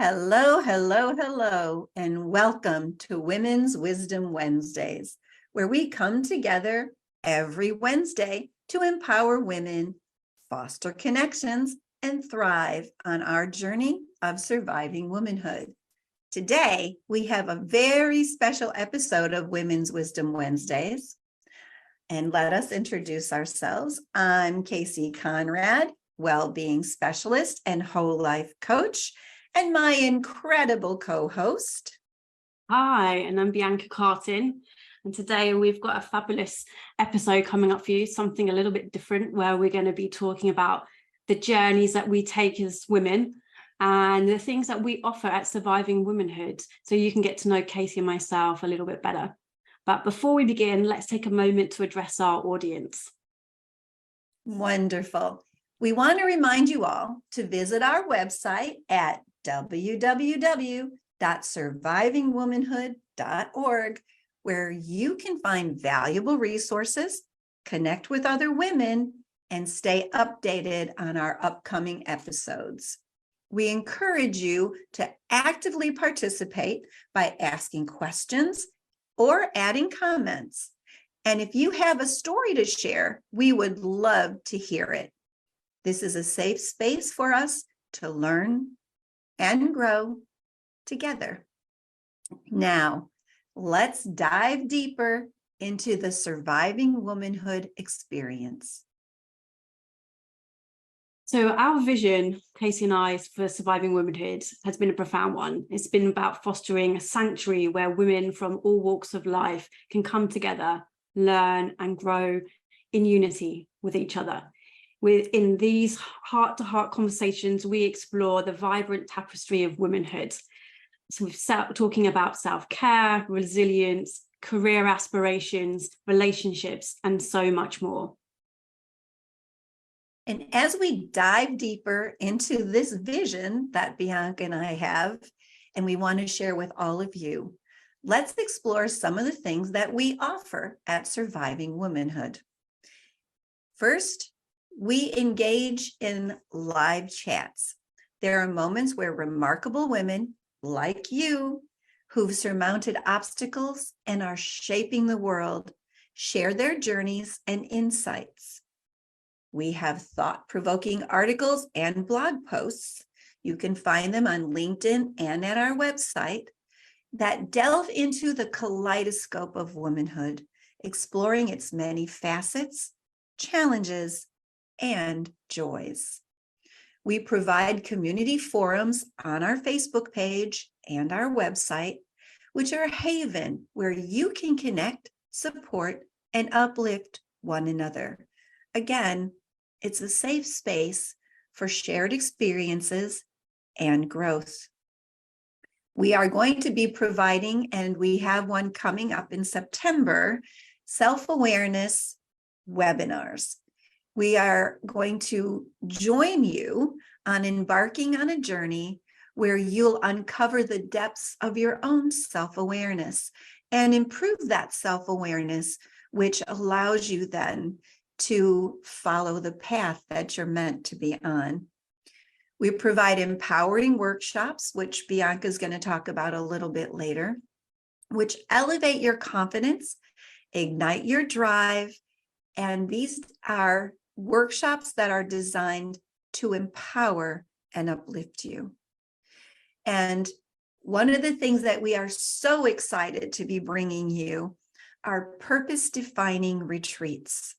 Hello, hello, hello, and welcome to Women's Wisdom Wednesdays, where we come together every Wednesday to empower women, foster connections, and thrive on our journey of surviving womanhood. Today, we have a very special episode of Women's Wisdom Wednesdays. And let us introduce ourselves. I'm Kasey Conrad, well-being specialist and whole life coach, and my incredible co-host. Hi, and I'm Bianca Cartin. And today we've got a fabulous episode coming up for you, something a little bit different, where we're going to be talking about the journeys that we take as women and the things that we offer at Surviving Womanhood, so you can get to know Kasey and myself a little bit better. But before we begin, let's take a moment to address our audience. Wonderful. We want to remind you all to visit our website at www.survivingwomanhood.org, where you can find valuable resources, connect with other women, and stay updated on our upcoming episodes. We encourage you to actively participate by asking questions or adding comments. And if you have a story to share, we would love to hear it. This is a safe space for us to learn and grow together. Now, let's dive deeper into the Surviving Womanhood experience. So our vision, Kasey and I, for Surviving Womanhood has been a profound one. It's been about fostering a sanctuary where women from all walks of life can come together, learn and grow in unity with each other. In these heart-to-heart conversations, we explore the vibrant tapestry of womanhood. So we're talking about self-care, resilience, career aspirations, relationships, and so much more. And as we dive deeper into this vision that Bianca and I have, and we want to share with all of you, let's explore some of the things that we offer at Surviving Womanhood. First, we engage in live chats. There are moments where remarkable women like you, who've surmounted obstacles and are shaping the world, share their journeys and insights. We have thought-provoking articles and blog posts. You can find them on LinkedIn and at our website that delve into the kaleidoscope of womanhood, exploring its many facets, challenges, and joys. We provide community forums on our Facebook page and our website, which are a haven where you can connect, support, and uplift one another. Again, it's a safe space for shared experiences and growth. We are going to be providing, and we have one coming up in September, self-awareness webinars. We are going to join you on embarking on a journey where you'll uncover the depths of your own self-awareness and improve that self-awareness, which allows you then to follow the path that you're meant to be on. We provide empowering workshops, which Bianca is going to talk about a little bit later, which elevate your confidence, ignite your drive, and these are workshops that are designed to empower and uplift you. And one of the things that we are so excited to be bringing you are purpose-defining retreats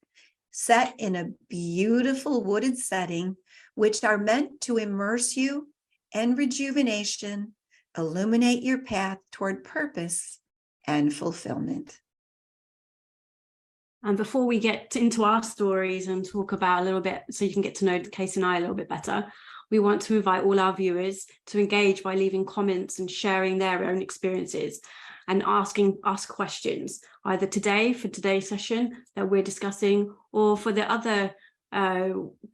set in a beautiful wooded setting, which are meant to immerse you in rejuvenation, illuminate your path toward purpose and fulfillment. And before we get into our stories and talk about a little bit, so you can get to know Kasey and I a little bit better, we want to invite all our viewers to engage by leaving comments and sharing their own experiences and ask questions, either today for today's session that we're discussing, or for the other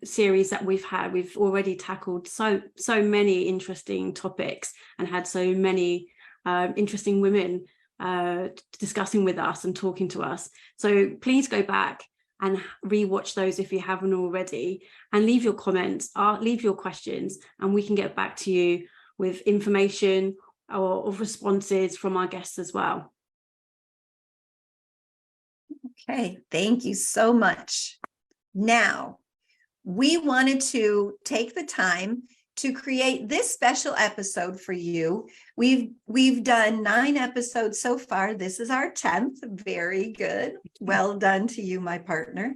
series that we've had. We've already tackled so many interesting topics and had so many interesting women discussing with us and talking to us. So please go back and rewatch those if you haven't already, and leave your comments, leave your questions, and we can get back to you with information or responses from our guests as well. Okay, thank you so much. Now, we wanted to take the time to create this special episode for you. We've done 9 episodes so far. This is our 10th. Very good. Well done to you, my partner.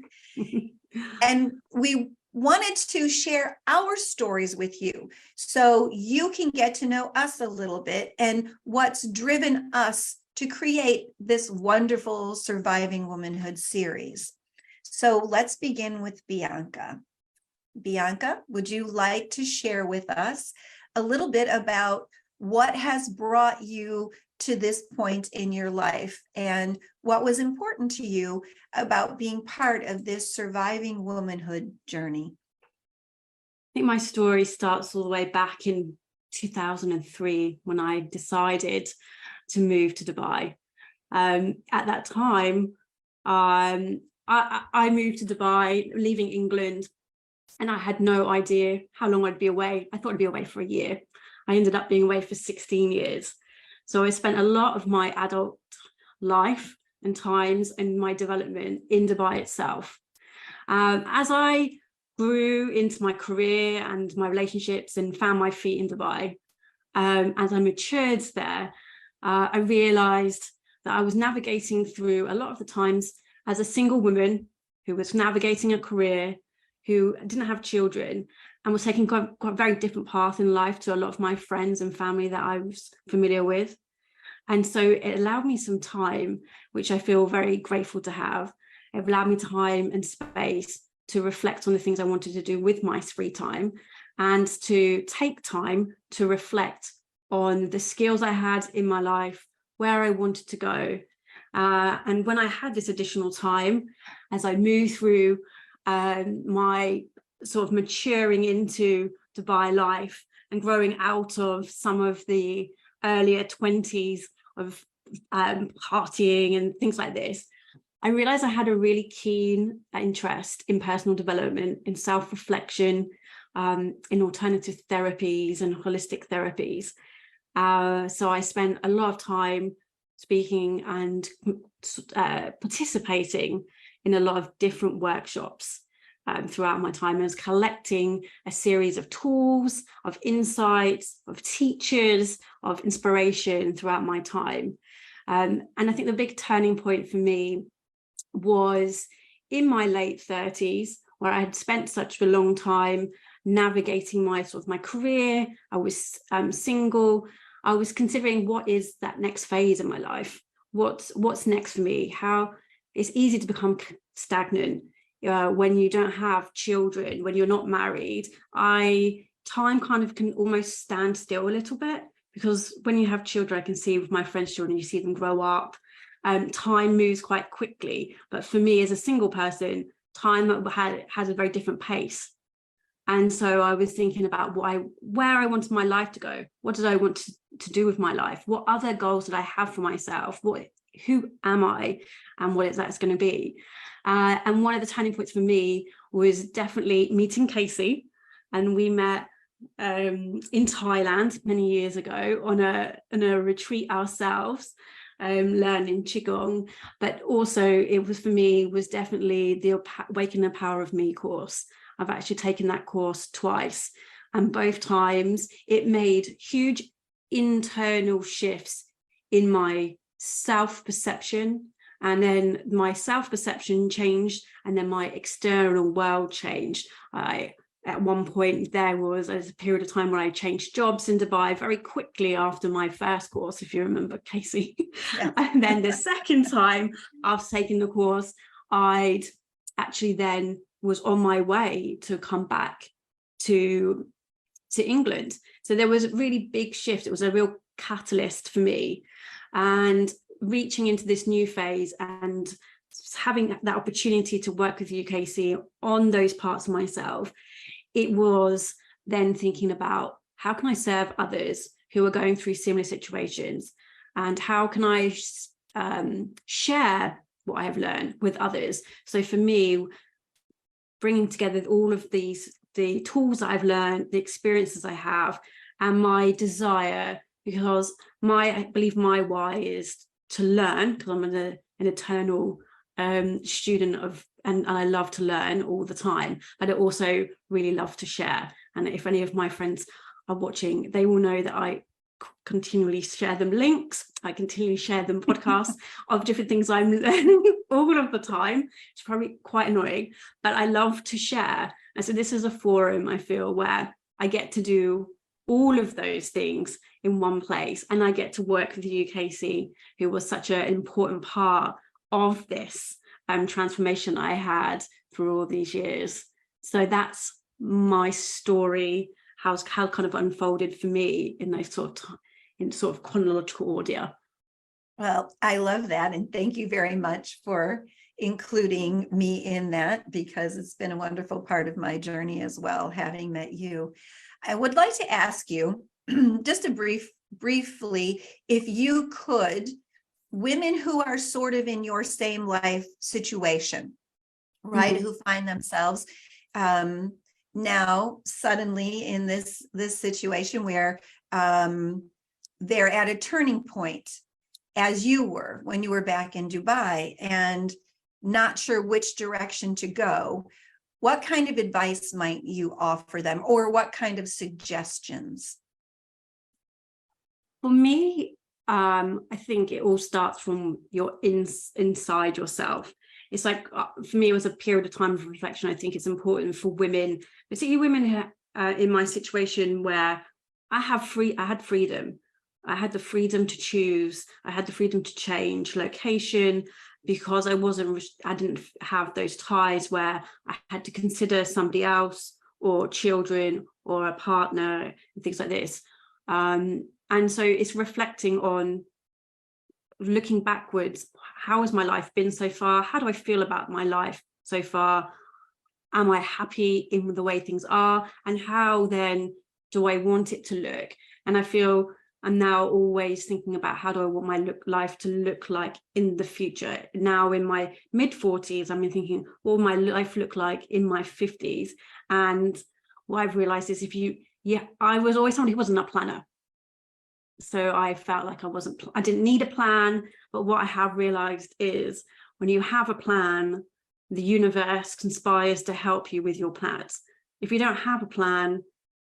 And we wanted to share our stories with you so you can get to know us a little bit and what's driven us to create this wonderful Surviving Womanhood series. So let's begin with Bianca. Bianca, would you like to share with us a little bit about what has brought you to this point in your life and what was important to you about being part of this Surviving Womanhood journey? I think my story starts all the way back in 2003 when I decided to move to Dubai. At that time, I moved to Dubai, leaving England, and I had no idea how long I'd be away. I thought I'd be away for a year. I ended up being away for 16 years. So I spent a lot of my adult life and times and my development in Dubai itself. As I grew into my career and my relationships and found my feet in Dubai, as I matured there, I realized that I was navigating through a lot of the times as a single woman who was navigating a career, who didn't have children, and was taking quite a very different path in life to a lot of my friends and family that I was familiar with. And so it allowed me some time, which I feel very grateful to have. It allowed me time and space to reflect on the things I wanted to do with my free time, and to take time to reflect on the skills I had in my life, where I wanted to go. And when I had this additional time, as I moved through my sort of maturing into Dubai life and growing out of some of the earlier 20s of partying and things like this, I realized I had a really keen interest in personal development, in self-reflection, in alternative therapies and holistic therapies. So I spent a lot of time speaking and participating in a lot of different workshops throughout my time. I was collecting a series of tools, of insights, of teachers, of inspiration throughout my time. And I think the big turning point for me was in my late 30s, where I had spent such a long time navigating my career. I was single. I was considering, what is that next phase in my life? What's next for me? How it's easy to become stagnant when you don't have children, when you're not married. Time kind of can almost stand still a little bit, because when you have children, I can see with my friends' children, you see them grow up. Time moves quite quickly. But for me as a single person, time has a very different pace. And so I was thinking about where I wanted my life to go. What did I want to do with my life? What other goals did I have for myself? Who am I? And what is that's going to be? And one of the turning points for me was definitely meeting Kasey. And we met in Thailand many years ago on a retreat ourselves, learning Qigong. But also it was, for me, was definitely the Awaken the Power of Me course. I've actually taken that course twice, and both times it made huge internal shifts in my self-perception, and then my self-perception changed, and then my external world changed. At one point there was a period of time where I changed jobs in Dubai very quickly after my first course, if you remember, Kasey. Yeah. And then the second time after taking the course, I'd actually then was on my way to come back to England. So there was a really big shift. It was a real catalyst for me, and reaching into this new phase and having that opportunity to work with you, Kasey, on those parts of myself. It was then thinking about, how can I serve others who are going through similar situations, and how can I share what I have learned with others? So for me, bringing together all of the tools that I've learned, the experiences I have, and my desire, because I believe my why is to learn, because I'm an eternal student of, and I love to learn all the time, but I also really love to share. And if any of my friends are watching, they will know that I continually share them links, I continually share them podcasts of different things I'm learning all of the time. It's probably quite annoying, but I love to share. And so this is a forum, I feel, where I get to do all of those things in one place, and I get to work with you, Kasey, who was such an important part of this transformation I had through all these years. So that's my story, how kind of unfolded for me in those sort of chronological order. Well, I love that. And thank you very much for including me in that, because it's been a wonderful part of my journey as well, having met you. I would like to ask you just briefly, if you could, women who are sort of in your same life situation, right? Who find themselves now suddenly in this situation where they're at a turning point, as you were when you were back in Dubai and not sure which direction to go. What kind of advice might you offer them, or what kind of suggestions? For me, I think it all starts from your inside yourself. It's like, for me, it was a period of time of reflection. I think it's important for women, particularly women in my situation, where I had freedom. I had the freedom to choose. I had the freedom to change location, because I didn't have those ties where I had to consider somebody else or children or a partner and things like this. And so it's reflecting on, looking backwards, how has my life been so far? How do I feel about my life so far? Am I happy in the way things are? And how then do I want it to look? And I feel I'm now always thinking about, how do I want my life to look like in the future? Now in my mid-40s, I'm thinking, what will my life look like in my 50s? And what I've realized is, I was always somebody who wasn't a planner. So I felt like I didn't need a plan. But what I have realized is, when you have a plan, the universe conspires to help you with your plans. If you don't have a plan,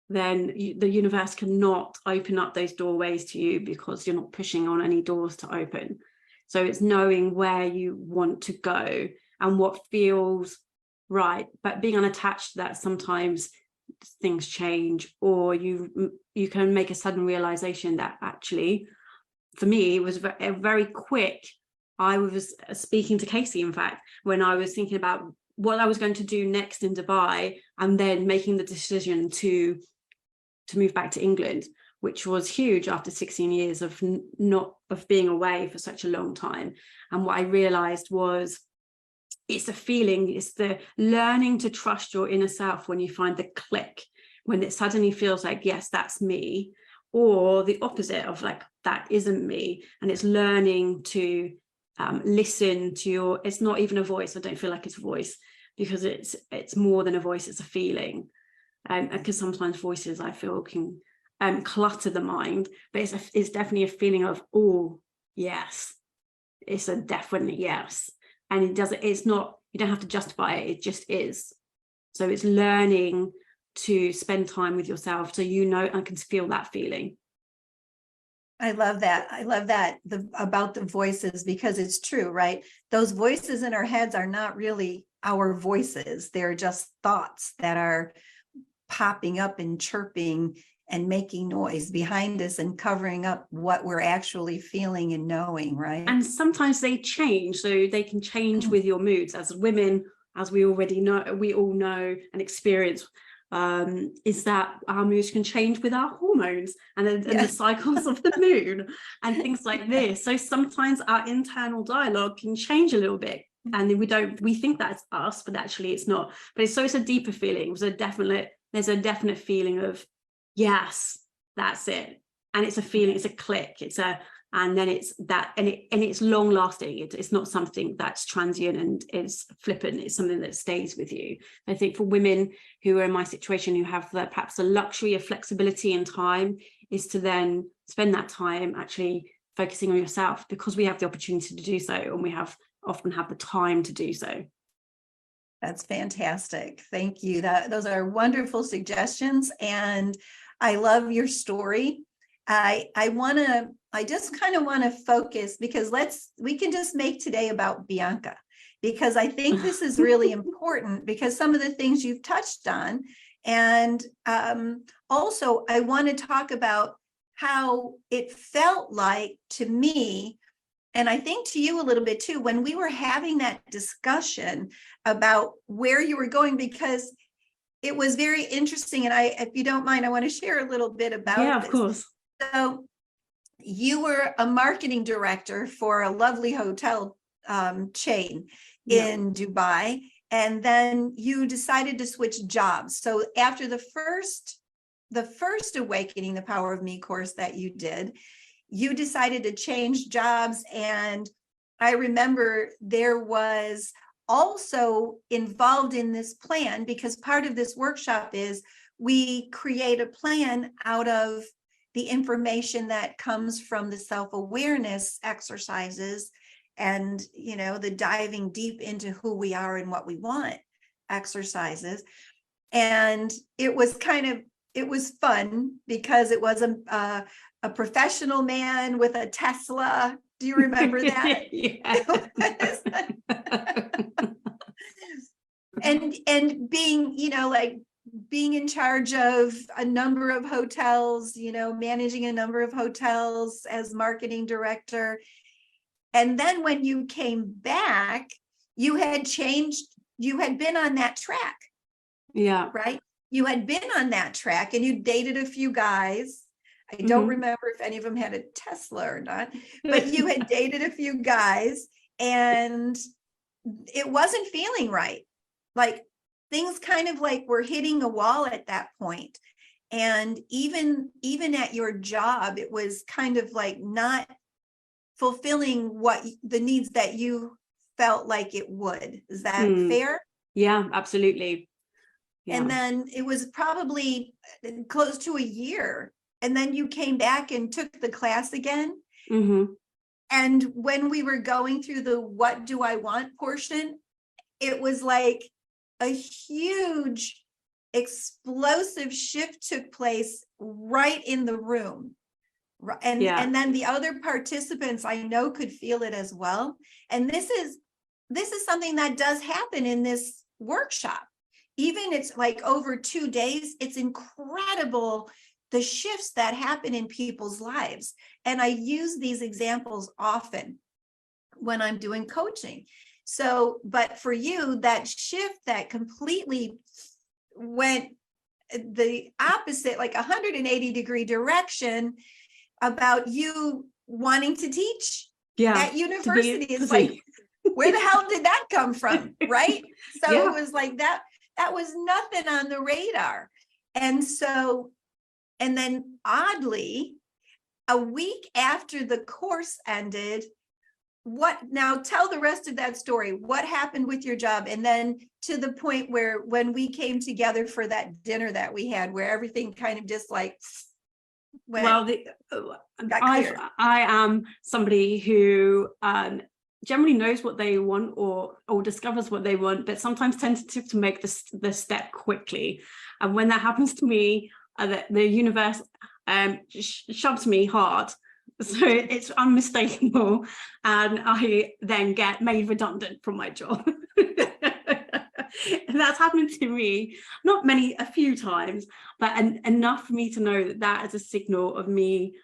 then the universe cannot open up those doorways to you, because you're not pushing on any doors to open. So it's knowing where you want to go and what feels right, but being unattached to that. Sometimes things change, or you can make a sudden realization that actually, for me, it was very quick. I was speaking to Kasey, in fact, when I was thinking about what I was going to do next in Dubai, and then making the decision to move back to England, which was huge after 16 years of being away for such a long time. And what I realized was, it's a feeling, it's the learning to trust your inner self when you find the click, when it suddenly feels like, yes, that's me, or the opposite of like, that isn't me. And it's learning to listen to it's not even a voice. I don't feel like it's a voice, because it's more than a voice, it's a feeling. Because sometimes voices, I feel, can clutter the mind, but it's definitely a feeling of, oh yes, it's a definite yes. And it's not, you don't have to justify it just is. So it's learning to spend time with yourself, so I can feel that feeling. I love that. About the voices, because it's true, right? Those voices in our heads are not really our voices. They're just thoughts that are popping up and chirping and making noise behind us and covering up what we're actually feeling and knowing, right? And sometimes they change, so they can change with your moods. As women, as we all know and experience, is that our moods can change with our hormones and the cycles of the moon and things like this. So sometimes our internal dialogue can change a little bit, and we think that's us, but actually it's not. But it's a deeper feeling. There's a definite feeling of, yes, that's it. And it's a feeling, it's a click. And then it's that, and it's long lasting. It's not something that's transient and is flippant. It's something that stays with you. I think for women who are in my situation, who have perhaps the luxury of flexibility and time, is to then spend that time actually focusing on yourself, because we have the opportunity to do so, and we often have the time to do so. That's fantastic. Thank you. Those are wonderful suggestions. And I love your story. I just kind of want to focus, because we can just make today about Bianca, because I think this is really important, because some of the things you've touched on. And also I want to talk about how it felt like to me, and I think to you a little bit too, when we were having that discussion about where you were going, because it was very interesting. And if you don't mind, I want to share a little bit about Yeah, this. of course. So you were a marketing director for a lovely hotel chain in Dubai, and then you decided to switch jobs. So after the first Awakening the Power of Me course that you did, you decided to change jobs. And I remember there was also involved in this plan, because part of this workshop is we create a plan out of the information that comes from the self-awareness exercises and, the diving deep into who we are and what we want exercises. And it was fun, because it was a professional man with a Tesla. Do you remember that? and being, being in charge of a number of hotels, managing a number of hotels as marketing director. And then when you came back, you had been on that track. Yeah. Right? You had been on that track, and you dated a few guys. I don't remember if any of them had a Tesla or not, but you had dated a few guys, and it wasn't feeling right. Like, things kind of like were hitting a wall at that point. And even at your job, it was kind of like not fulfilling what the needs that you felt like it would. Is that fair? Yeah, absolutely. Yeah. And then it was probably close to a year. And then you came back and took the class again. And when we were going through the what do I want portion, it was like a huge explosive shift took place right in the room. And then the other participants I know could feel it as well. And this is something that does happen in this workshop. Even it's like over 2 days, it's incredible the shifts that happen in people's lives. And I use these examples often when I'm doing coaching. So, but for you, that shift that completely went the opposite, like 180-degree direction, about you wanting to teach at university. It's like, where the hell did that come from? Right? So it was like that was nothing on the radar. And so, and then oddly, a week after the course ended, now tell the rest of that story. What happened with your job? And then to the point where when we came together for that dinner that we had, where everything kind of just like went. Well, I am somebody who generally knows what they want or discovers what they want, but sometimes tentative to make the step quickly. And when that happens to me, the universe shoves me hard. So it's unmistakable, and I then get made redundant from my job. And that's happened to me, a few times, but enough for me to know that is a signal of me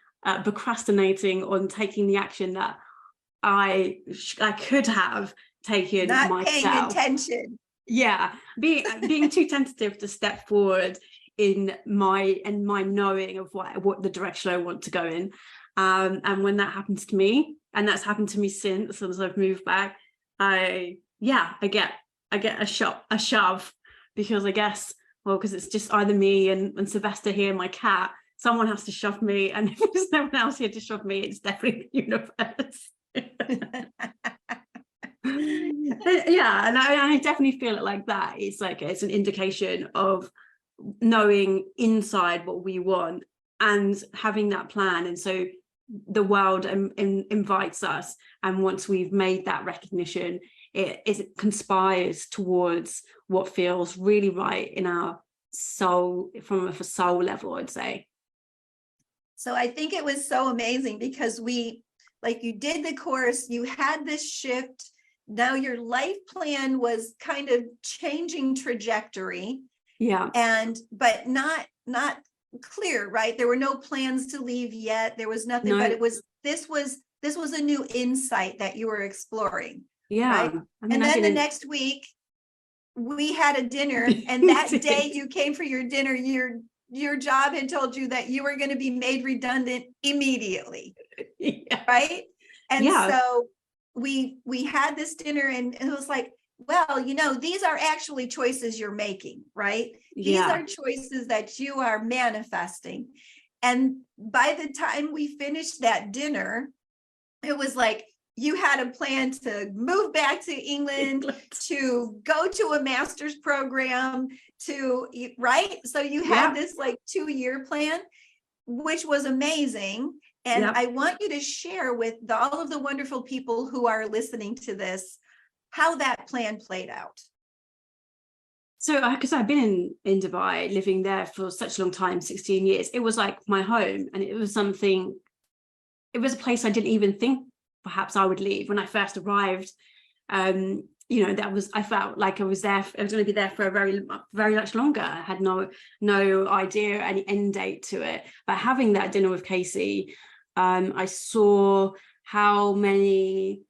procrastinating on taking the action that I could have taken myself. Not paying attention. Yeah, being too tentative to step forward in my knowing of what the direction I want to go in. And when that happens to me, and that's happened to me since as I've moved back, I get a shove, because I guess, because it's just either me and Sylvester here, my cat, someone has to shove me, and if there's no one else here to shove me, it's definitely the universe. Yeah, and I definitely feel it like that. It's like it's an indication of knowing inside what we want and having that plan. And so the world invites us, and once we've made that recognition, it conspires towards what feels really right in our soul, from a soul level, I'd say. So I think it was so amazing because like you did the course, you had this shift. Now your life plan was kind of changing trajectory. Yeah. But not clear, right? There were no plans to leave yet. There was nothing, but this was a new insight that you were exploring. Yeah. Right. I mean, and then the next week we had a dinner, and that day you came for your dinner, your job had told you that you were going to be made redundant immediately. Yeah. Right. And so we had this dinner, and it was like, well, these are actually choices you're making, right? These are choices that you are manifesting. And by the time we finished that dinner, it was like you had a plan to move back to England, to go to a master's program, right? So you had this like 2-year plan, which was amazing. And I want you to share with all of the wonderful people who are listening to this, how that plan played out. So, because I've been in Dubai, living there for such a long time, 16 years, it was like my home, and it was a place I didn't even think perhaps I would leave when I first arrived. I felt like I was going to be there for a very, very much longer. I had no idea, any end date to it. But having that dinner with Kasey, I saw how many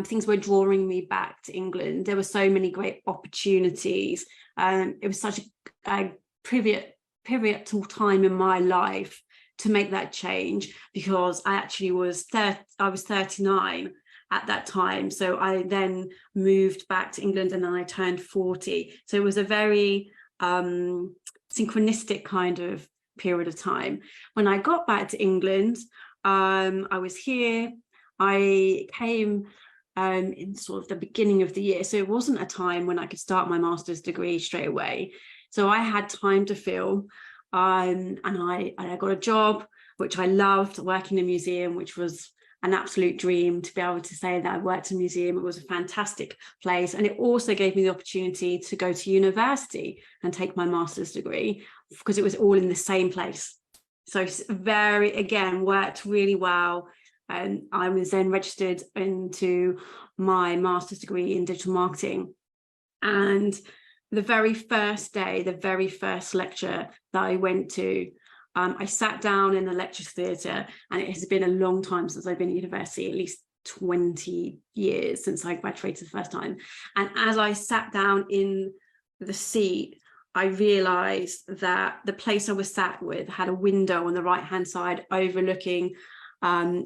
things were drawing me back to England. There were so many great opportunities. It was such a pivotal time in my life to make that change, because I actually was 39 at that time. So I then moved back to England, and then I turned 40. So it was a very synchronistic kind of period of time. When I got back to England, I was here. I came in sort of the beginning of the year. So it wasn't a time when I could start my master's degree straight away. So I had time to fill. And I got a job, which I loved, working in a museum, which was an absolute dream to be able to say that I worked in a museum. It was a fantastic place. And it also gave me the opportunity to go to university and take my master's degree, because it was all in the same place. So worked really well. And I was then registered into my master's degree in digital marketing. And the very first day, the very first lecture that I went to, I sat down in the lecture theatre, and it has been a long time since I've been at university, at least 20 years since I graduated the first time. And as I sat down in the seat, I realised that the place I was sat with had a window on the right-hand side overlooking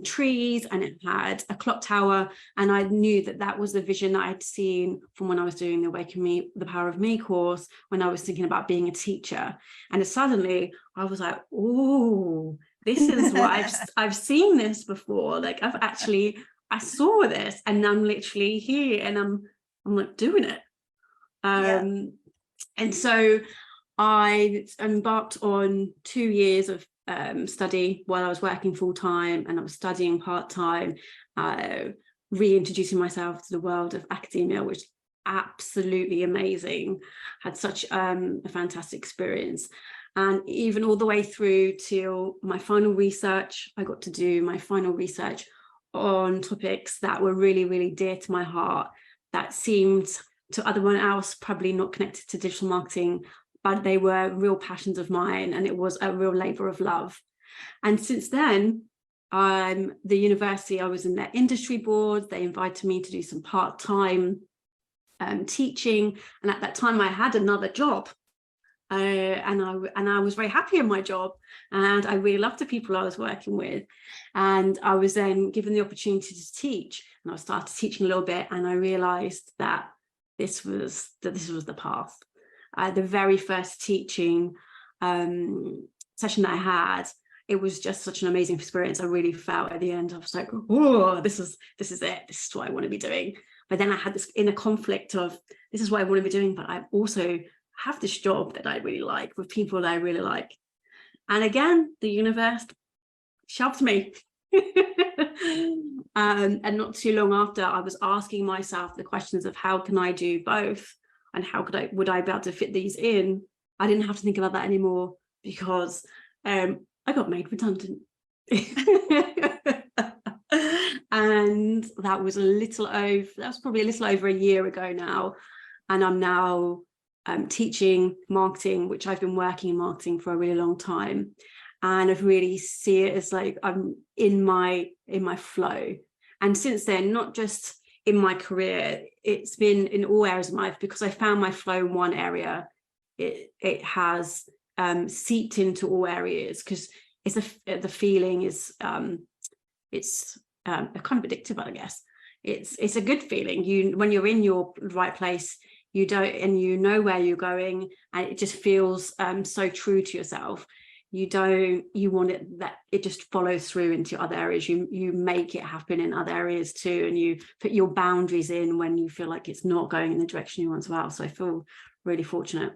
trees, and it had a clock tower, and I knew that was the vision that I'd seen from when I was doing the Awaken Me, the Power of Me course, when I was thinking about being a teacher. And suddenly I was like, oh, this is what I've seen this before. Like I saw this, and I'm literally here, and I'm like doing it. And so I embarked on 2 years of study while I was working full-time, and I was studying part-time, reintroducing myself to the world of academia, which is absolutely amazing. Had such a fantastic experience. And even all the way through till my final research, I got to do my final research on topics that were really, really dear to my heart, that seemed to other else probably not connected to digital marketing, but they were real passions of mine, and it was a real labor of love. And since then, the university, I was in their industry board. They invited me to do some part-time teaching, and at that time I had another job, and I was very happy in my job, and I really loved the people I was working with. And I was then given the opportunity to teach, and I started teaching a little bit, and I realized that this was the path. The very first teaching session that I had, it was just such an amazing experience. I really felt at the end, I was like, oh, this is it. This is what I want to be doing. But then I had this inner conflict of, this is what I want to be doing, but I also have this job that I really like with people that I really like. And again, the universe shoved me. And not too long after, I was asking myself the questions of how can I do both, and how would I be able to fit these in? I didn't have to think about that anymore, because I got made redundant. And that was probably a little over a year ago now. And I'm now teaching marketing, which I've been working in marketing for a really long time. And I've really see it as like I'm in my flow. And since then, not just in my career, it's been in all areas of my life, because I found my flow in one area. It has seeped into all areas, because the feeling is it's kind of addictive, I guess. It's a good feeling. When you're in your right place, you know where you're going, and it just feels so true to yourself. You want it, that it just follows through into other areas. You make it happen in other areas too, and you put your boundaries in when you feel like it's not going in the direction you want as well. So I feel really fortunate.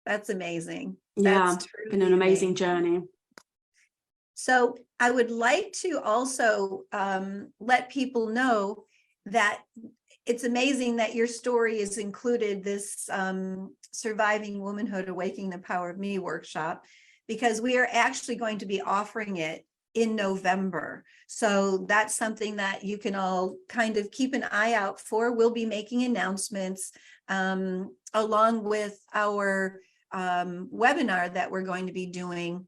That's amazing. Yeah, That's been an amazing journey. So I would like to also let people know that it's amazing that your story is included this Surviving Womanhood, Awakening the Power of Me workshop, because we are actually going to be offering it in November. So that's something that you can all kind of keep an eye out for. We'll be making announcements along with our webinar that we're going to be doing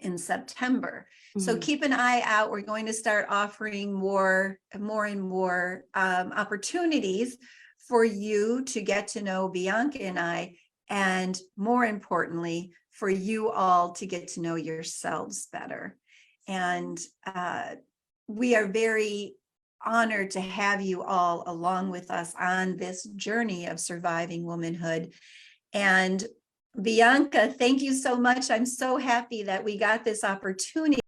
in September. So keep an eye out. We're going to start offering more and more opportunities for you to get to know Bianca and I, and more importantly, for you all to get to know yourselves better. And we are very honored to have you all along with us on this journey of surviving womanhood. And Bianca, thank you so much. I'm so happy that we got this opportunity